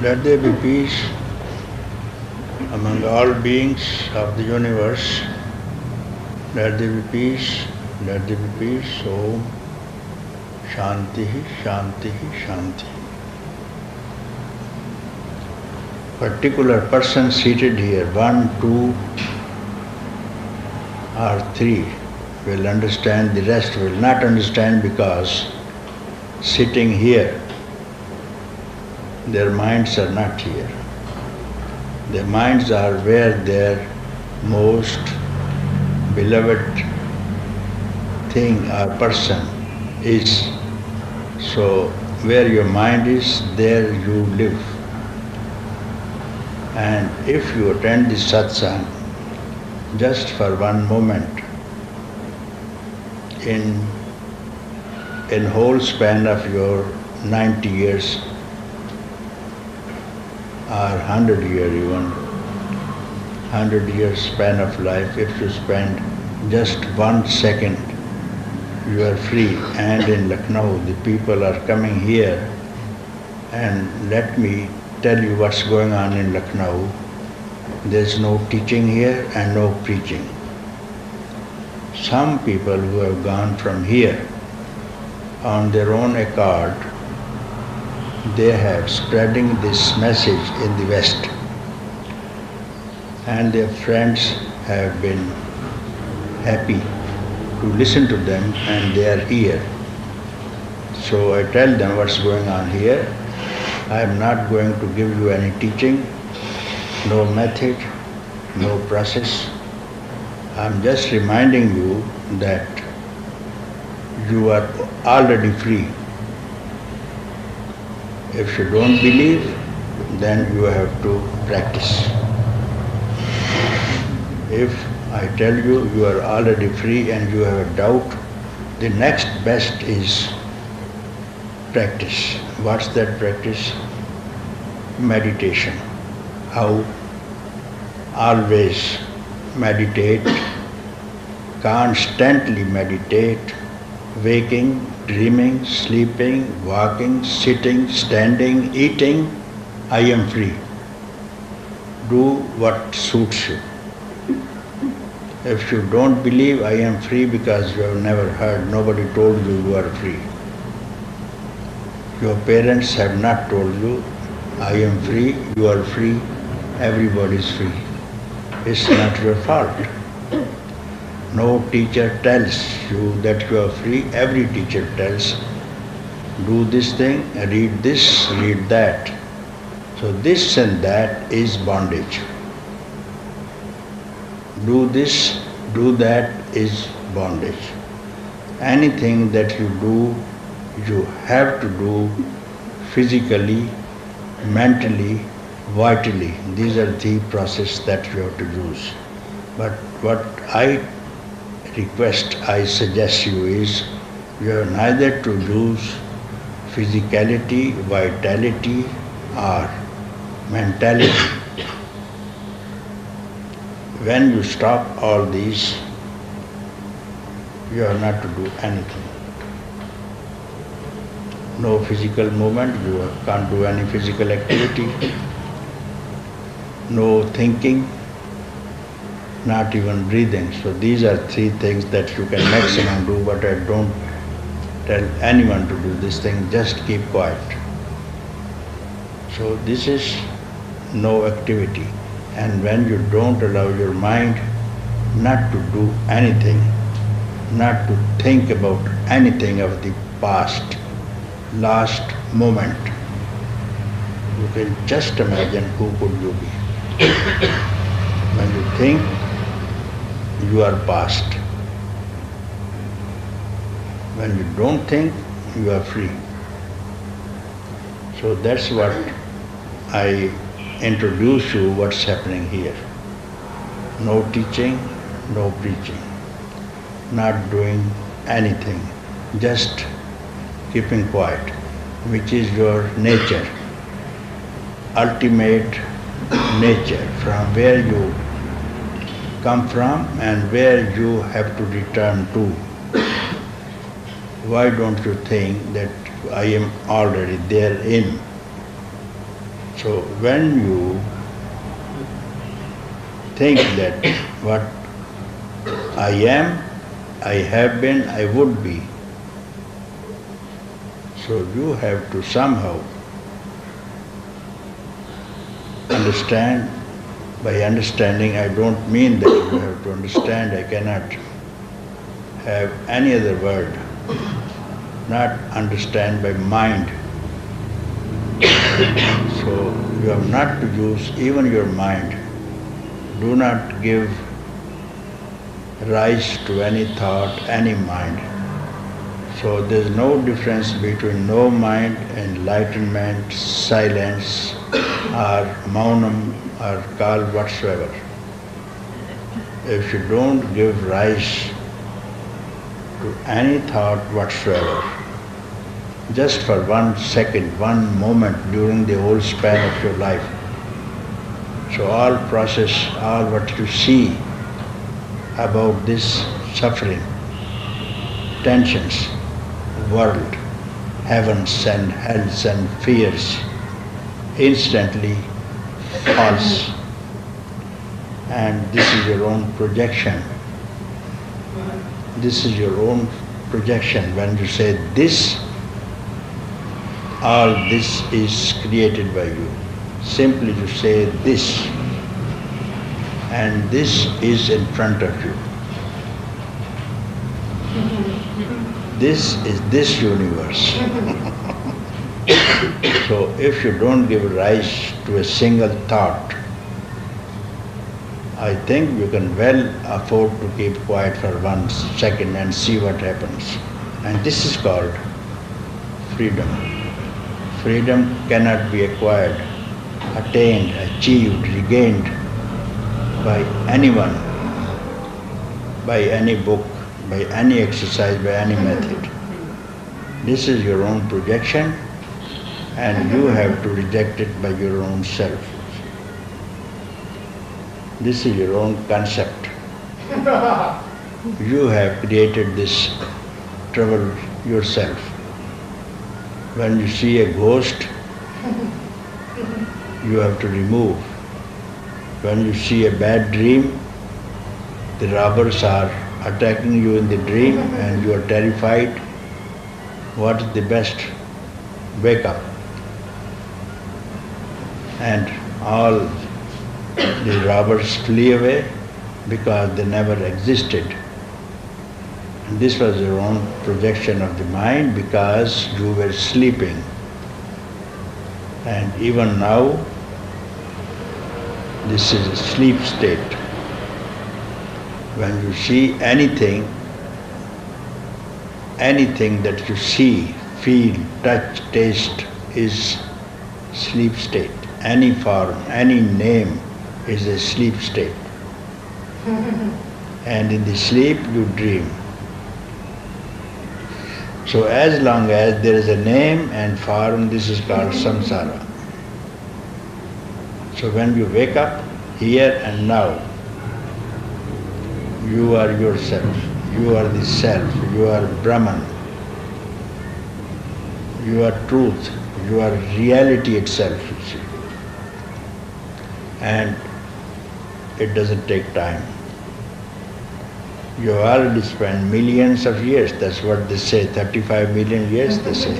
Let there be peace among all beings of the universe. Let there be peace, let there be peace. Om Shanti, Shanti, Shanti. Particular person seated here, 1, 2 or 3 will understand, the rest will not understand because sitting here, their minds are not here. Their minds are where their most beloved thing or person is. So where your mind is, there you live. And if you attend this satsang just for one moment, in whole span of your 90 years or 100 years even, 100 years span of life, if you spend just 1 second, you are free. And in Lucknow, the people are coming here, and let me tell you what's going on in Lucknow. There's no teaching here and no preaching. Some people who have gone from here on their own accord, they have spreading this message in the West. And their friends have been happy to listen to them, and they are here. So I tell them what's going on here. I am not going to give you any teaching, no method, no process. I am just reminding you that you are already free. If you don't believe, then you have to practice. If I tell you you are already free and you have a doubt, the next best is practice. What's that practice? Meditation. How? Always meditate, constantly meditate, waking, dreaming, sleeping, walking, sitting, standing, eating. I am free. Do what suits you. If you don't believe I am free because you have never heard, nobody told you you are free. Your parents have not told you, I am free, you are free, everybody is free. It's not your fault. No teacher tells you that you are free. Every teacher tells, do this thing, read this, read that. So this and that is bondage. Do this, do that is bondage. Anything that you do, you have to do physically, mentally, vitally. These are the processes that you have to use. But what I request, I suggest you is, you have neither to use physicality, vitality or mentality. When you stop all these, you have not to do anything. No physical movement, you can't do any physical activity. No thinking, not even breathing. So these are 3 things that you can maximum do, but I don't tell anyone to do this thing, just keep quiet. So this is no activity. And when you don't allow your mind not to do anything, not to think about anything of the past, last moment, you can just imagine who could you be. When you think, you are past. When you don't think, you are free. So that's what I introduce you what's happening here. No teaching, no preaching, not doing anything, just keeping quiet, which is your nature, ultimate nature, from where you come from and where you have to return to. Why don't you think that I am already therein? So when you think that what I am, I have been, I would be, so you have to somehow understand. By understanding, I don't mean that you have to understand, I cannot have any other word. Not understand by mind. So you have not to use even your mind. Do not give rise to any thought, any mind. So there is no difference between no mind, enlightenment, silence, or maunam, or call whatsoever. If you don't give rise to any thought whatsoever, just for 1 second, 1 moment during the whole span of your life. So all process, all what you see about this suffering, tensions, world, heavens and hells and fears, instantly false. And this is your own projection. This is your own projection. When you say this, all this is created by you. Simply you say this, and this is in front of you. This is this universe. So if you don't give rise to a single thought, I think you can well afford to keep quiet for 1 second and see what happens. And this is called freedom. Freedom cannot be acquired, attained, achieved, regained by anyone, by any book, by any exercise, by any method. This is your own projection, and you have to reject it by your own self. This is your own concept. You have created this trouble yourself. When you see a ghost, you have to remove. When you see a bad dream, the robbers are attacking you in the dream and you are terrified. What is the best? Wake up. And all the robbers flee away because they never existed. And this was your own projection of the mind because you were sleeping. And even now, this is a sleep state. When you see anything that you see, feel, touch, taste is sleep state. Any form, any name is a sleep state. And in the sleep you dream. So as long as there is a name and form, this is called samsara. So when you wake up, here and now, you are yourself, you are the self, you are Brahman, you are truth, you are reality itself, you see. And it doesn't take time. You have already spent millions of years, that's what they say, 35 million years they say.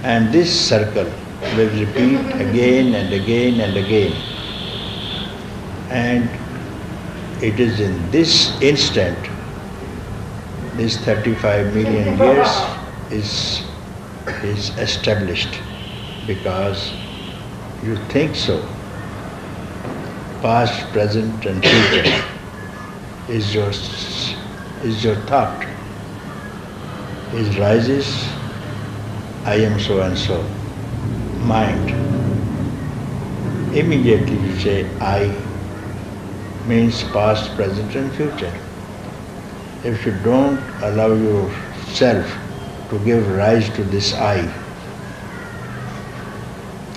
And this circle will repeat again and again and again. And it is in this instant, this 35 million years is established because you think so. Past, present and future is your thought. It rises, I am so and so, mind. Immediately you say I, means past, present and future. If you don't allow yourself to give rise to this I,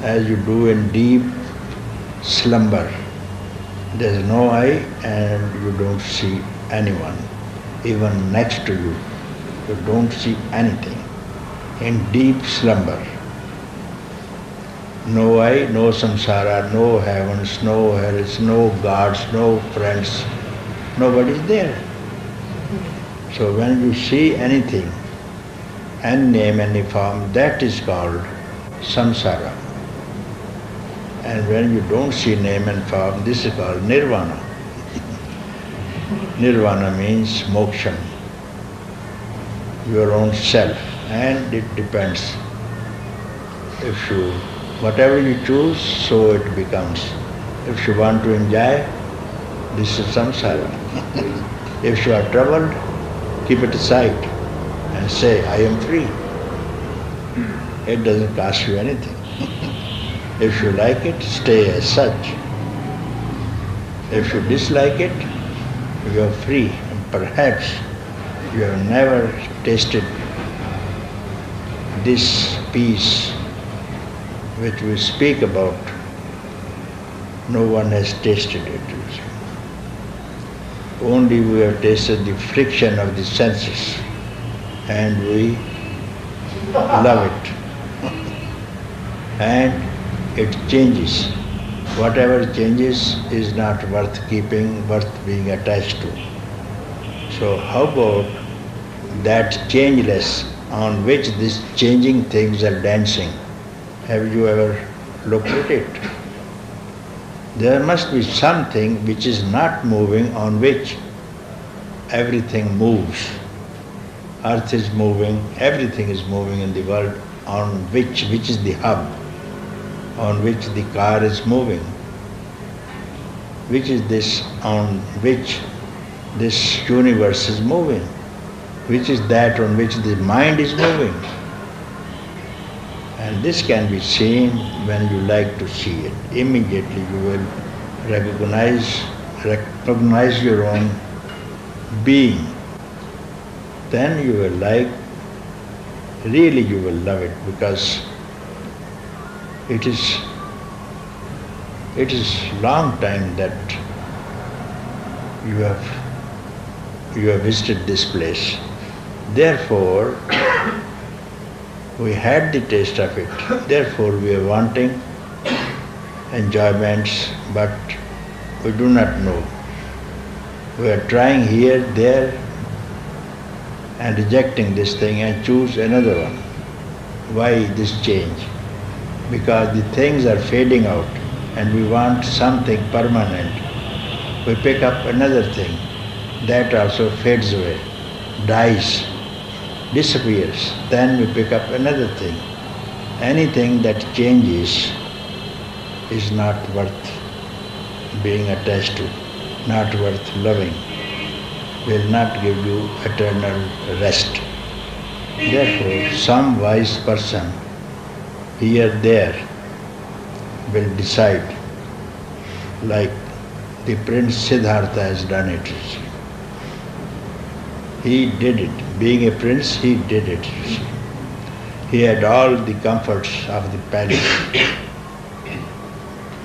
as you do in deep slumber, there is no I and you don't see anyone, even next to you. You don't see anything in deep slumber. No I, no samsara, no heavens, no hells, no gods, no friends. Nobody is there. So when you see anything, any name, any form, that is called samsara. And when you don't see name and form, this is called nirvana. Nirvana means moksha, your own self, and it depends. If you, whatever you choose, so it becomes. If you want to enjoy, this is samsara. If you are troubled, keep it aside and say, I am free. It doesn't cost you anything. If you like it, stay as such. If you dislike it, you are free. And perhaps you have never tasted this peace which we speak about. No one has tasted it. Only we have tasted the friction of the senses and we love it. And it changes. Whatever changes is not worth keeping, worth being attached to. So how about that changeless on which these changing things are dancing? Have you ever looked at it? There must be something which is not moving on which everything moves. Earth is moving, everything is moving in the world on which is the hub, on which the car is moving. Which is this on which this universe is moving? Which is that on which the mind is moving? And this can be seen when you like to see it. Immediately you will recognize your own being. Then you will like, really you will love it, because it is long time that you have visited this place. Therefore, we had the taste of it. Therefore, we are wanting enjoyments, but we do not know. We are trying here, there, and rejecting this thing and choose another one. Why this change? Because the things are fading out and we want something permanent. We pick up another thing. That also fades away, dies, disappears. Then we pick up another thing. Anything that changes is not worth being attached to, not worth loving, will not give you eternal rest. Therefore, some wise person here, there, will decide, like the Prince Siddhartha has done it. He did it. Being a prince, he did it. He had all the comforts of the palace,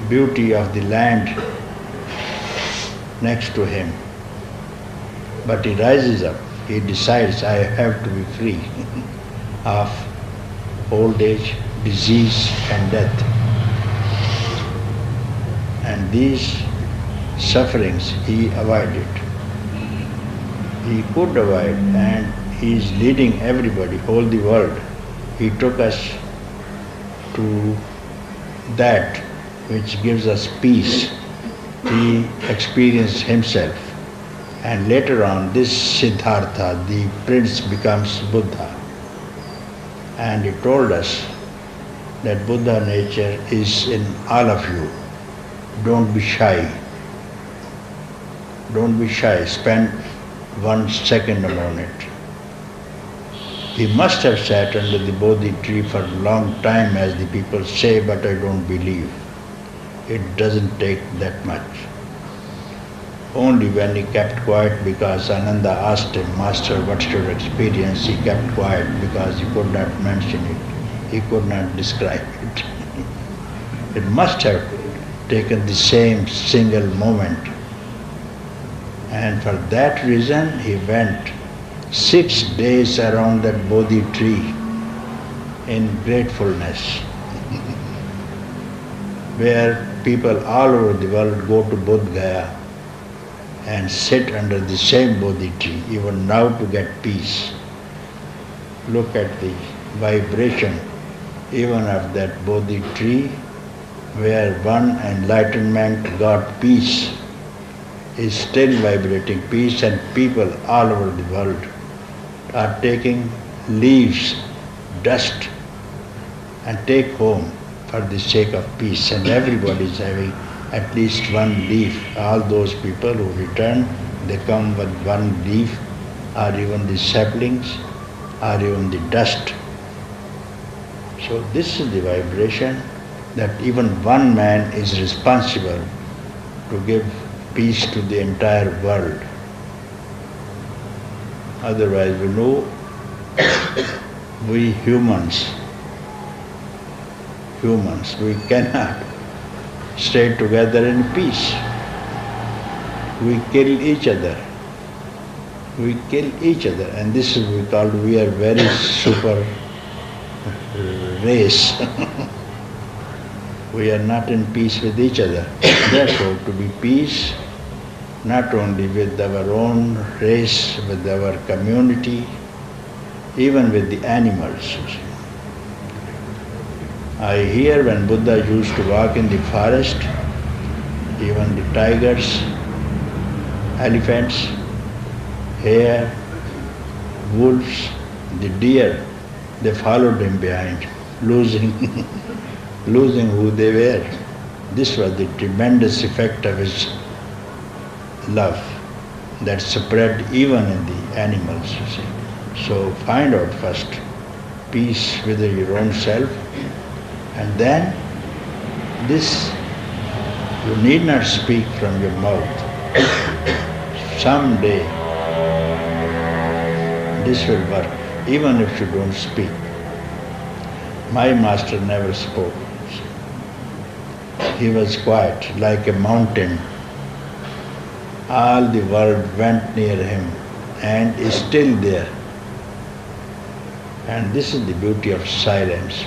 beauty of the land next to him. But he rises up, he decides, I have to be free of old age, disease and death. And these sufferings he avoided. He could avoid, and he is leading everybody, all the world. He took us to that which gives us peace. He experienced himself. And later on, this Siddhartha, the prince, becomes Buddha. And he told us that Buddha nature is in all of you. Don't be shy. Don't be shy. Spend 1 second upon it. He must have sat under the Bodhi tree for a long time, as the people say, but I don't believe. It doesn't take that much. Only when he kept quiet, because Ananda asked him, Master, what's your experience? He kept quiet because he could not mention it. He could not describe it. It must have taken the same single moment. And for that reason, he went 6 days around that Bodhi tree in gratefulness. where people all over the world go to Bodh Gaya and sit under the same Bodhi tree, even now to get peace. Look at the vibration even of that Bodhi tree, where one enlightenment got peace, is still vibrating peace, and people all over the world are taking leaves, dust, and take home for the sake of peace, and everybody is having at least one leaf. All those people who return, they come with one leaf, or even the saplings, or even the dust. So this is the vibration that even one man is responsible to give peace to the entire world. Otherwise, we know we humans, we cannot stay together in peace. We kill each other. And this is we call, we are very super race. We are not in peace with each other. Therefore, to be peace, not only with our own race, with our community, even with the animals. I hear when Buddha used to walk in the forest, even the tigers, elephants, hare, wolves, the deer, they followed him behind, losing who they were. This was the tremendous effect of his love that spread even in the animals, you see. So find out first peace within your own self, and then this, you need not speak from your mouth. Someday this will work, even if you don't speak. My master never spoke. He was quiet, like a mountain. All the world went near him and is still there. And this is the beauty of silence.